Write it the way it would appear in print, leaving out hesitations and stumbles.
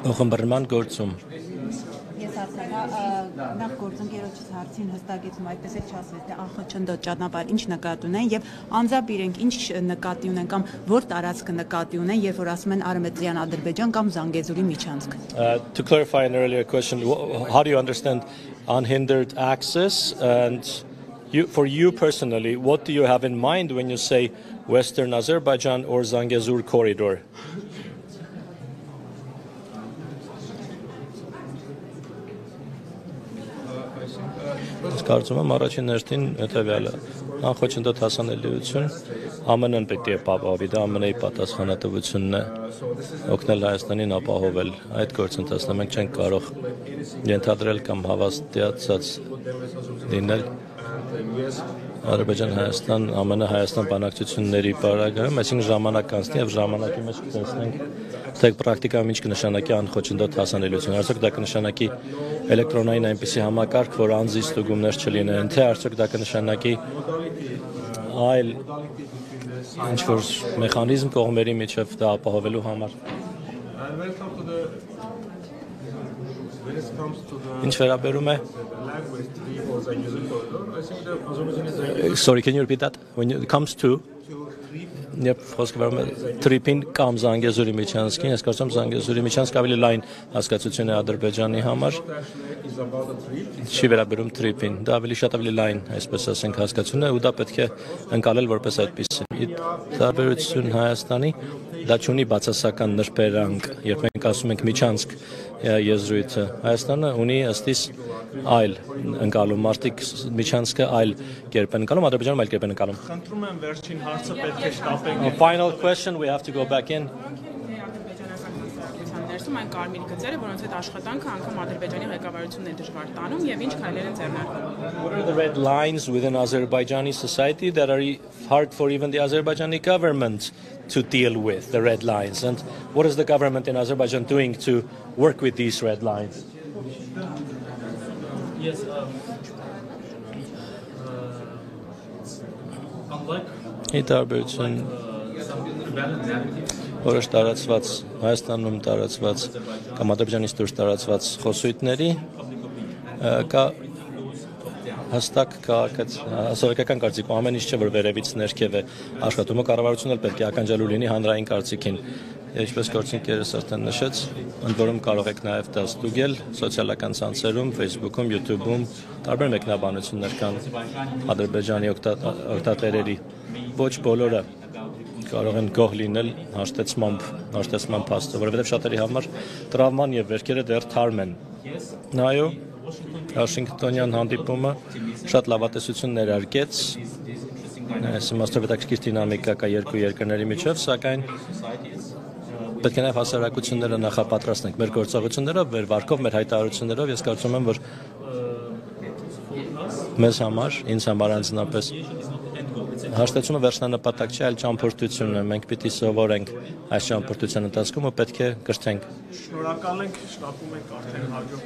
Ողջամբռնման գործում Ես նախ գործընկերոջս հարցին հստակեցում այդպես էլ չասվեց, թե անխոչնդոտ ճանապարհ ինչ նկատի ունեն եւ անձամբ իրենք ինչ նկատի ունեն կամ որ տարածքը նկատի ունեն, երբ որ ասում են Արեմետրյան Ադրբեջան կամ Զանգեզուրի միջանցք. To clarify an earlier question, how do you understand unhindered access and for you personally, what do you have in mind when you say Western Azerbaijan or Zangezur corridor? Ես կարծում եմ առաջին հերթին հետևյալը անխոչնդոտ հասանելիություն ԱՄՆ-ն պետք է ապահովի, դա ԱՄՆ-ի պատասխանատվությունն է օգնել Հայաստանին ապահովել այդ գործընթացը մենք չենք կարող ենթադրել կամ հավաստիացած լինել Ադրբեջան-Հայաստան, ԱՄՆ-Հայաստան բանակցությունների պարագայում, այսինքն ժամանակ անցնի եւ ժամանակի մեջ կտեսնենք թե պրակտիկայում ինչ կնշանակի անխոչնդոտ հասանելիություն, արդյոք դա կնշանակի էլեկտրոնային այնպիսի համակարգ, որ անձի ստուգումներ չլինեն, թե արդյոք դա կնշանակի այլ ինչ-որ մեխանիզմ կողմերի միջև դա ապահովելու համար։ Ինչ վերաբերում է Sorry, can you repeat that? When it comes to Tripin կամ Զանգեզուրի միջանցքին, ես կարծում եմ Զանգեզուրի միջանցքը ավելի լայն հասկացություն է Ադրբեջանի համար։ Չի վերաբերում Tripin, դա շատ ավելի լայն, այսպես ասենք, հասկացություն է ու դա պետք է ընկալել որպես այդպիսին։ Տարբերություն Հայաստանի դա չունի բացասական նրբերանգ, երբ մենք ասում ենք միջանցք եզրույթը, Հայաստանը ունի ըստիս այլ ընկալում, մարդիկ միջանցքը այլ կերպ են ընկալում, Ադրբեջանում այլ կերպ են ընկալում։ Խնդրում եմ վերջին հարցը պետք է շտապենք։ Final question, we have to go back in. Ներսում այն կարմիր գծերը, որոնց հետ աշխատանքը անգամ Ադրբեջանի ղեկավարությունն է դժվար տանում եւ ինչ քայլեր են ձեռնարկում։ What are the red lines within Azerbaijani society that are hard for even the Azerbaijani government to deal with, the red lines? And what is the government in Azerbaijan doing to work with these red lines? Yes, unlike Որոշ տարածված Հայաստանում տարածված կամ Ադրբեջանից դուրս տարածված խոսույթների կա հստակ հասարակական կարծիք ամեն ինչ չէ որ վերևից ներքև է աշխատումը կառավարությունը պետք է ականջալու լինի հանրային կարծիքին ինչպես գործընկերս արդեն նշեց ընդ որում կարող եք նաև դա ստուգել սոցիալական ցանցերում Facebook-ում, YouTube-ում տարբեր մեկնաբանություններ կան Ադրբեջանի օգտատերերի ոչ բոլորը կարող են գոհ լինել հաշտեցման փաստը, որովհետև շատերի համար տրավման եւ վերքերը դեռ թարմ են։ Նայո Վաշինգտոնյան հանդիպումը շատ լավատեսություն ներարկեց։ Այս իմաստով հետաքրքիր դինամիկա կա երկու երկրների միջև, սակայն պետք է նաև հասարակությունները նախապատրաստենք մեր գործողություններով, մեր վարկով, մեր հայտարարություններով, ես կարծում եմ, որ մեզ համար, ինձ համար անձնապես հաշտեցումը վերջնանպատակ չէ, այլ ճամփորդությունն է։ Մենք պիտի սովորենք այս ճամփորդության ընթացքում ու պետք է կրթենք։ Շնորհակալ ենք, շտապում ենք արդեն հաջորդ